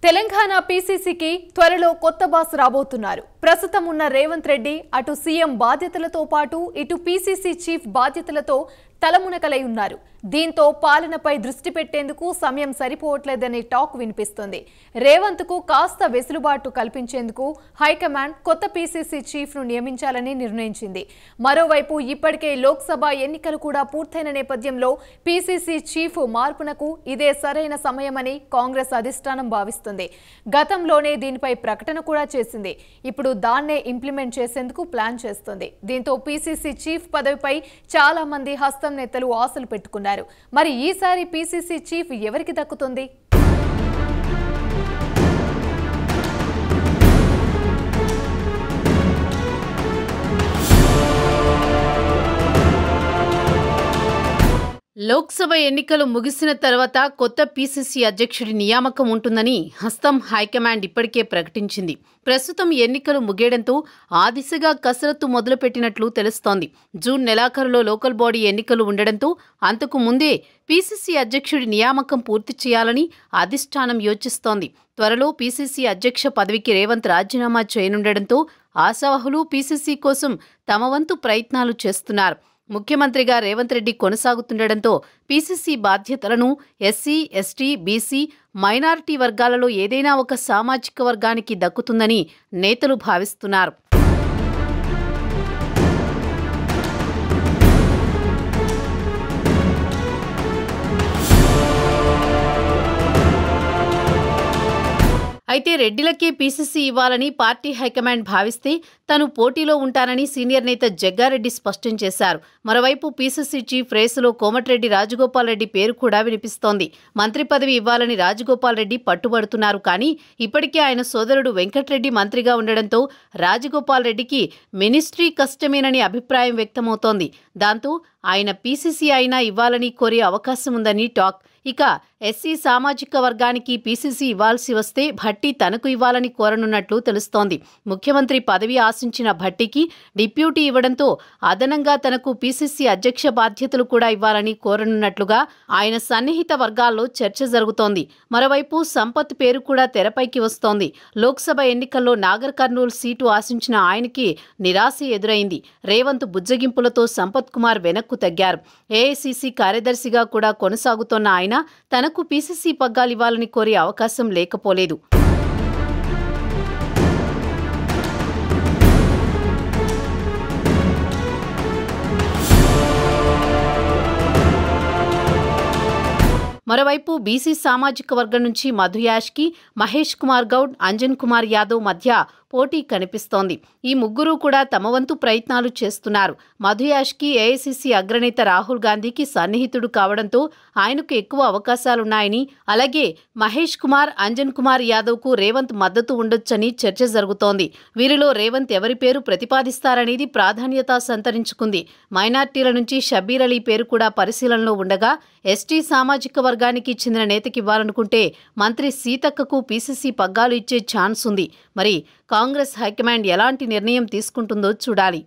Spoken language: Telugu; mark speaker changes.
Speaker 1: తెలంగాణ పీసీసీకి త్వరలో కొత్త బాస్ రాబోతున్నారు. ప్రస్తుతం ఉన్న రేవంత్ రెడ్డి అటు సీఎం బాధ్యతలతో పాటు ఇటు పీసీసీ చీఫ్ బాధ్యతలతో తలమునకలై ఉన్నారు. దీంతో పాలనపై దృష్టి పెట్టేందుకు సమయం సరిపోవట్లేదనే టాక్ వినిపిస్తుంది. రేవంత్ కు కాస్త వెసులుబాటు కల్పించేందుకు హైకమాండ్ కొత్త పీసీసీ చీఫ్ ను నియమించాలని నిర్ణయించింది. మరోవైపు ఇప్పటికే లోక్సభ ఎన్నికలు కూడా పూర్తయిన నేపథ్యంలో పీసీసీ చీఫ్ మార్పునకు ఇదే సరైన సమయమని కాంగ్రెస్ అధిష్టానం భావిస్తుంది. గతంలోనే దీనిపై ప్రకటన కూడా చేసింది. ఇప్పుడు దాన్నే ఇంప్లిమెంట్ చేసేందుకు ప్లాన్ చేస్తుంది. దీంతో పీసీసీ చీఫ్ పదవిపై చాలా మంది హస్తం నేతలు ఆశలు పెట్టుకున్నారు. మరి ఈసారి పీసీసీ చీఫ్ ఎవరికి దక్కుతుంది?
Speaker 2: లోక్సభ ఎన్నికలు ముగిసిన తర్వాత కొత్త పీసీసీ అధ్యక్షుడి నియామకం ఉంటుందని హస్తం హైకమాండ్ ఇప్పటికే ప్రకటించింది. ప్రస్తుతం ఎన్నికలు ముగియడంతో ఆ దిశగా కసరత్తు మొదలుపెట్టినట్లు తెలుస్తోంది. జూన్ నెలాఖరులో లోకల్ బాడీ ఎన్నికలు ఉండడంతో అంతకు ముందే పీసీసీ అధ్యక్షుడి నియామకం పూర్తి చేయాలని అధిష్టానం యోచిస్తోంది. త్వరలో పీసీసీ అధ్యక్ష పదవికి రేవంత్ రాజీనామా చేయనుండడంతో ఆశావహులు పీసీసీ కోసం తమ వంతు ప్రయత్నాలు చేస్తున్నారు. ముఖ్యమంత్రిగా రేవంత్ రెడ్డి కొనసాగుతుండటంతో పీసీసీ బాధ్యతలను ఎస్సీ, ఎస్టీ, బీసీ, మైనారిటీ వర్గాలలో ఏదైనా ఒక సామాజిక వర్గానికి దక్కుతుందని నేతలు భావిస్తున్నారు. అయితే రెడ్డిలకే పీసీసీ ఇవ్వాలని పార్టీ హైకమాండ్ భావిస్తే తాను పోటీలో ఉంటానని సీనియర్ నేత జగ్గారెడ్డి స్పష్టం చేశారు. మరోవైపు పీసీసీ చీఫ్ రేసులో కోమటిరెడ్డి రాజగోపాల్ రెడ్డి పేరు కూడా వినిపిస్తోంది. మంత్రి పదవి ఇవ్వాలని రాజగోపాల్ రెడ్డి పట్టుబడుతున్నారు. కానీ ఇప్పటికే ఆయన సోదరుడు వెంకట్రెడ్డి మంత్రిగా ఉండడంతో రాజగోపాల్ రెడ్డికి మినిస్ట్రీ కష్టమేనని అభిప్రాయం వ్యక్తమవుతోంది. దాంతో ఆయన పీసీసీ అయినా ఇవ్వాలని కోరే అవకాశం ఉందని టాక్. ఇక ఎస్సీ సామాజిక వర్గానికి పీసీసీ ఇవ్వాల్సి వస్తే భట్టి తనకు ఇవ్వాలని కోరనున్నట్లు తెలుస్తోంది. ముఖ్యమంత్రి పదవి ఆశించిన భట్టికి డిప్యూటీ ఇవ్వడంతో అదనంగా తనకు పీసీసీ అధ్యక్ష బాధ్యతలు కూడా ఇవ్వాలని కోరనున్నట్లుగా ఆయన సన్నిహిత వర్గాల్లో చర్చ జరుగుతోంది. మరోవైపు సంపత్ పేరు కూడా తెరపైకి వస్తోంది. లోక్సభ ఎన్నికల్లో నాగర్ కర్నూల్ సీటు ఆశించిన ఆయనకి నిరాశ ఎదురైంది. రేవంత్ బుజ్జగింపులతో సంపత్ కుమార్ వెనక్కు తగ్గారు. ఏఐసీసీ కార్యదర్శిగా కూడా కొనసాగుతోన్న ఆయన తనకు పీసీసీ పగ్గాలివ్వాలని కోరే అవకాశం లేకపోలేదు. మరోవైపు బీసీ సామాజిక వర్గం నుంచి మధు యాష్కి, మహేష్ కుమార్ గౌడ్, అంజన్ కుమార్ యాదవ్ మధ్య పోటీ కనిపిస్తోంది. ఈ ముగ్గురు కూడా తమ వంతు ప్రయత్నాలు చేస్తున్నారు. మధు యాష్కి ఏఐసీసీ అగ్రనేత రాహుల్ గాంధీకి సన్నిహితుడు కావడంతో ఆయనకు ఎక్కువ అవకాశాలున్నాయని, అలాగే మహేష్ కుమార్, అంజన్ కుమార్ యాదవ్కు రేవంత్ మద్దతు ఉండొచ్చని చర్చ జరుగుతోంది. వీరిలో రేవంత్ ఎవరి పేరు ప్రతిపాదిస్తారనేది ప్రాధాన్యత సంతరించుకుంది. మైనార్టీల నుంచి షబ్బీర్ అలీ పేరు కూడా పరిశీలనలో ఉండగా, ఎస్టీ సామాజిక వర్గానికి చెందిన నేతకివ్వాలనుకుంటే మంత్రి సీతక్కకు పీసీసీ పగ్గాలు ఇచ్చే ఛాన్స్ ఉంది. మరి కాంగ్రెస్ హైకమాండ్ ఎలాంటి నిర్ణయం తీసుకుంటుందో చూడాలి.